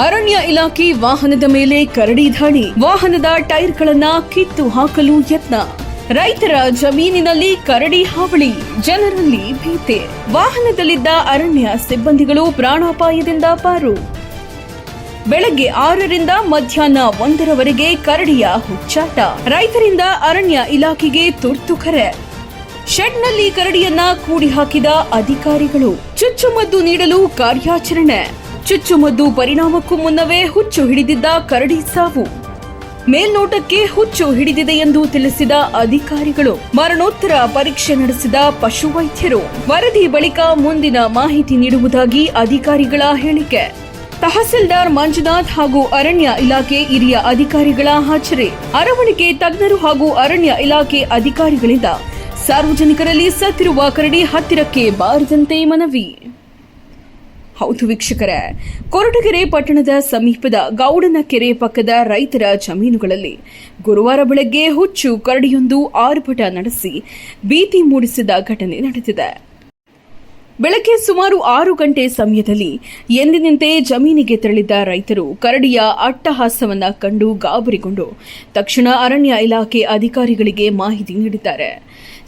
ಅರಣ್ಯ ಇಲಾಖೆ ವಾಹನದ ಮೇಲೆ ಕರಡಿ ದಾಳಿ, ವಾಹನದ ಟೈರ್ಗಳನ್ನ ಕಿತ್ತು ಹಾಕಲು ಯತ್ನ. ರೈತರ ಜಮೀನಿನಲ್ಲಿ ಕರಡಿ ಹಾವಳಿ, ಜನರಲ್ಲಿ ಭೀತಿ. ವಾಹನದಲ್ಲಿದ್ದ ಅರಣ್ಯ ಸಿಬ್ಬಂದಿಗಳು ಪ್ರಾಣಾಪಾಯದಿಂದ ಪಾರು. ಬೆಳಗ್ಗೆ 6ರಿಂದ ಮಧ್ಯಾಹ್ನ 1ರವರೆಗೆ ಕರಡಿಯ ಹುಚ್ಚಾಟ. ರೈತರಿಂದ ಅರಣ್ಯ ಇಲಾಖೆಗೆ ತುರ್ತು ಕರೆ. ಶೆಡ್ನಲ್ಲಿ ಕರಡಿಯನ್ನ ಕೂಡಿ ಹಾಕಿದ ಅಧಿಕಾರಿಗಳು. ಚುಚ್ಚುಮದ್ದು ನೀಡಲು ಕಾರ್ಯಾಚರಣೆ. ಚುಚ್ಚುಮದ್ದು ಪರಿಣಾಮಕ್ಕೂ ಮುನ್ನವೇ ಹುಚ್ಚು ಹಿಡಿದಿದ್ದ ಕರಡಿ ಸಾವು. ಮೇಲ್ನೋಟಕ್ಕೆ ಹುಚ್ಚು ಹಿಡಿದಿದೆ ಎಂದು ತಿಳಿಸಿದ ಅಧಿಕಾರಿಗಳು. ಮರಣೋತ್ತರ ಪರೀಕ್ಷೆ ನಡೆಸಿದ ಪಶುವೈದ್ಯರು. ವರದಿ ಬಳಿಕ ಮುಂದಿನ ಮಾಹಿತಿ ನೀಡುವುದಾಗಿ ಅಧಿಕಾರಿಗಳ ಹೇಳಿಕೆ. ತಹಸೀಲ್ದಾರ್ ಮಂಜುನಾಥ್ ಹಾಗೂ ಅರಣ್ಯ ಇಲಾಖೆ ಹಿರಿಯ ಅಧಿಕಾರಿಗಳ ಹಾಜರಿ. ಅರವಳಿಕೆ ತಜ್ಞರು ಹಾಗೂ ಅರಣ್ಯ ಇಲಾಖೆ ಅಧಿಕಾರಿಗಳಿಂದ ಸಾರ್ವಜನಿಕರಲ್ಲಿ ಸತ್ತಿರುವ ಕರಡಿ ಹತ್ತಿರಕ್ಕೆ ಬಾರದಂತೆ ಮನವಿ. ಹೌದು ವೀಕ್ಷಕರೇ, ಕೊರಟಗೆರೆ ಪಟ್ಟಣದ ಸಮೀಪದ ಗೌಡನ ಕೆರೆ ಪಕ್ಕದ ರೈತರ ಜಮೀನುಗಳಲ್ಲಿ ಗುರುವಾರ ಬೆಳಗ್ಗೆ ಹುಚ್ಚು ಕರಡಿಯೊಂದು ಆರ್ಭಟ ನಡೆಸಿ ಭೀತಿ ಮೂಡಿಸಿದ ಘಟನೆ ನಡೆದಿದೆ. ಬೆಳಗ್ಗೆ ಸುಮಾರು 6 ಗಂಟೆ ಸಮಯದಲ್ಲಿ ಎಂದಿನಂತೆ ಜಮೀನಿಗೆ ತೆರಳಿದ್ದ ರೈತರು ಕರಡಿಯ ಅಟ್ಟಹಾಸವನ್ನ ಕಂಡು ಗಾಬರಿಗೊಂಡು ತಕ್ಷಣ ಅರಣ್ಯ ಇಲಾಖೆ ಅಧಿಕಾರಿಗಳಿಗೆ ಮಾಹಿತಿ ನೀಡಿದ್ದಾರೆ.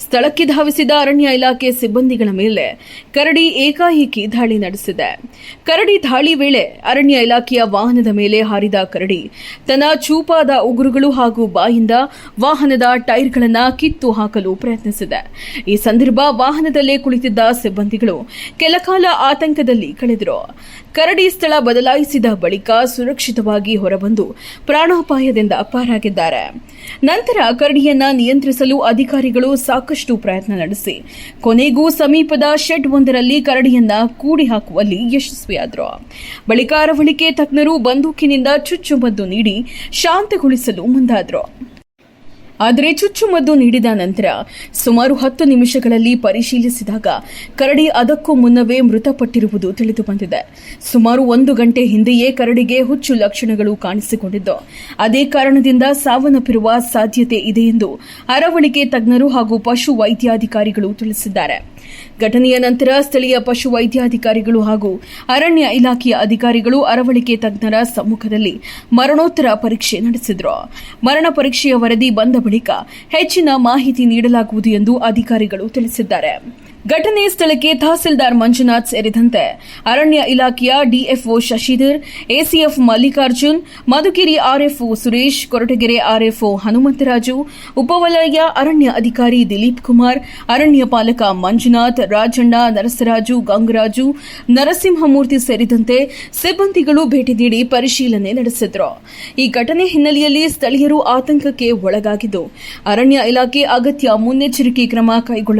ಸ್ಥಳಕ್ಕೆ ಧಾವಿಸಿದ ಅರಣ್ಯ ಇಲಾಖೆ ಸಿಬ್ಬಂದಿಗಳ ಮೇಲೆ ಕರಡಿ ಏಕಾಏಕಿ ದಾಳಿ ನಡೆಸಿದೆ. ಕರಡಿ ದಾಳಿ ವೇಳೆ ಅರಣ್ಯ ಇಲಾಖೆಯ ವಾಹನದ ಮೇಲೆ ಹಾರಿದ ಕರಡಿ ತನ್ನ ಚೂಪಾದ ಉಗುರುಗಳು ಹಾಗೂ ಬಾಯಿಂದ ವಾಹನದ ಟೈರ್ಗಳನ್ನು ಕಿತ್ತು ಹಾಕಲು ಪ್ರಯತ್ನಿಸಿದೆ. ಈ ಸಂದರ್ಭ ವಾಹನದಲ್ಲೇ ಕುಳಿತಿದ್ದ ಸಿಬ್ಬಂದಿಗಳು ಕೆಲಕಾಲ ಆತಂಕದಲ್ಲಿ ಕಳೆದರು. ಕರಡಿ ಸ್ಥಳ ಬದಲಾಯಿಸಿದ ಬಳಿಕ ಸುರಕ್ಷಿತವಾಗಿ ಹೊರಬಂದು ಪ್ರಾಣಾಪಾಯದಿಂದ ಪಾರಾಗಿದ್ದಾರೆ. ನಂತರ ಕರಡಿಯನ್ನ ನಿಯಂತ್ರಿಸಲು ಅಧಿಕಾರಿಗಳು ಸಾಕಷ್ಟು ಪ್ರಯತ್ನ ನಡೆಸಿ ಕೊನೆಗೂ ಸಮೀಪದ ಶೆಡ್ ಒಂದರಲ್ಲಿ ಕರಡಿಯನ್ನ ಕೂಡಿ ಹಾಕುವಲ್ಲಿ ಯಶಸ್ವಿಯಾದರು. ಬಳಿಕ ಅರವಳಿಕೆ ತಜ್ಞರು ಬಂದೂಕಿನಿಂದ ಚುಚ್ಚುಮದ್ದು ನೀಡಿ ಶಾಂತಗೊಳಿಸಲು ಮುಂದಾದರು. ಆದರೆ ಚುಚ್ಚುಮದ್ದು ನೀಡಿದ ನಂತರ ಸುಮಾರು 10 ನಿಮಿಷಗಳಲ್ಲಿ ಪರಿಶೀಲಿಸಿದಾಗ ಕರಡಿ ಅದಕ್ಕೂ ಮುನ್ನವೇ ಮೃತಪಟ್ಟಿರುವುದು ತಿಳಿದುಬಂದಿದೆ. ಸುಮಾರು 1 ಗಂಟೆ ಹಿಂದೆಯೇ ಕರಡಿಗೆ ಹುಚ್ಚು ಲಕ್ಷಣಗಳು ಕಾಣಿಸಿಕೊಂಡಿದ್ದು, ಅದೇ ಕಾರಣದಿಂದ ಸಾವನ್ನಪ್ಪಿರುವ ಸಾಧ್ಯತೆ ಇದೆ ಎಂದು ಅರವಳಿಕೆ ತಜ್ಞರು ಹಾಗೂ ಪಶು ವೈದ್ಯಾಧಿಕಾರಿಗಳು ತಿಳಿಸಿದ್ದಾರೆ. ಘಟನೆಯ ನಂತರ ಸ್ಥಳೀಯ ಪಶು ವೈದ್ಯಾಧಿಕಾರಿಗಳು ಹಾಗೂ ಅರಣ್ಯ ಇಲಾಖೆಯ ಅಧಿಕಾರಿಗಳು ಅರವಳಿಕೆ ತಜ್ಞರ ಸಮ್ಮುಖದಲ್ಲಿ ಮರಣೋತ್ತರ ಪರೀಕ್ಷೆ ನಡೆಸಿದರು. ಮರಣ ಪರೀಕ್ಷೆಯ ವರದಿ ಬಂದ ಬಳಿಕ ಹೆಚ್ಚಿನ ಮಾಹಿತಿ ನೀಡಲಾಗುವುದು ಎಂದು ಅಧಿಕಾರಿಗಳು ತಿಳಿಸಿದ್ದಾರೆ. ಘಟನೆ ಸ್ಥಳಕ್ಕೆ ತಹಸೀಲ್ದಾರ್ ಮಂಜುನಾಥ್ ಸೇರಿದಂತೆ ಅರಣ್ಯ ಇಲಾಖೆಯ DFO Shashidhar, ACF Mallikarjun, Madhugiri RFO Suresh, Koratagere RFO Hanumantharaju, ಉಪವಲಯ ಅರಣ್ಯ ಅಧಿಕಾರಿ ದಿಲೀಪ್ ಕುಮಾರ್, ಅರಣ್ಯ ಪಾಲಕ ಮಂಜುನಾಥ್, ರಾಜಣ್ಣ, ನರಸರಾಜು, ಗಂಗರಾಜು, ನರಸಿಂಹಮೂರ್ತಿ ಸೇರಿದಂತೆ ಸಿಬ್ಬಂದಿಗಳು ಭೇಟಿ ನೀಡಿ ಪರಿಶೀಲನೆ ನಡೆಸಿದರು. ಈ ಘಟನೆ ಹಿನ್ನೆಲೆಯಲ್ಲಿ ಸ್ಥಳೀಯರು ಆತಂಕಕ್ಕೆ ಒಳಗಾಗಿದ್ದು, ಅರಣ್ಯ ಇಲಾಖೆ ಅಗತ್ಯ ಮುನ್ನೆಚ್ಚರಿಕೆ ಕ್ರಮ ಕೈಗೊಳ್ಳಲು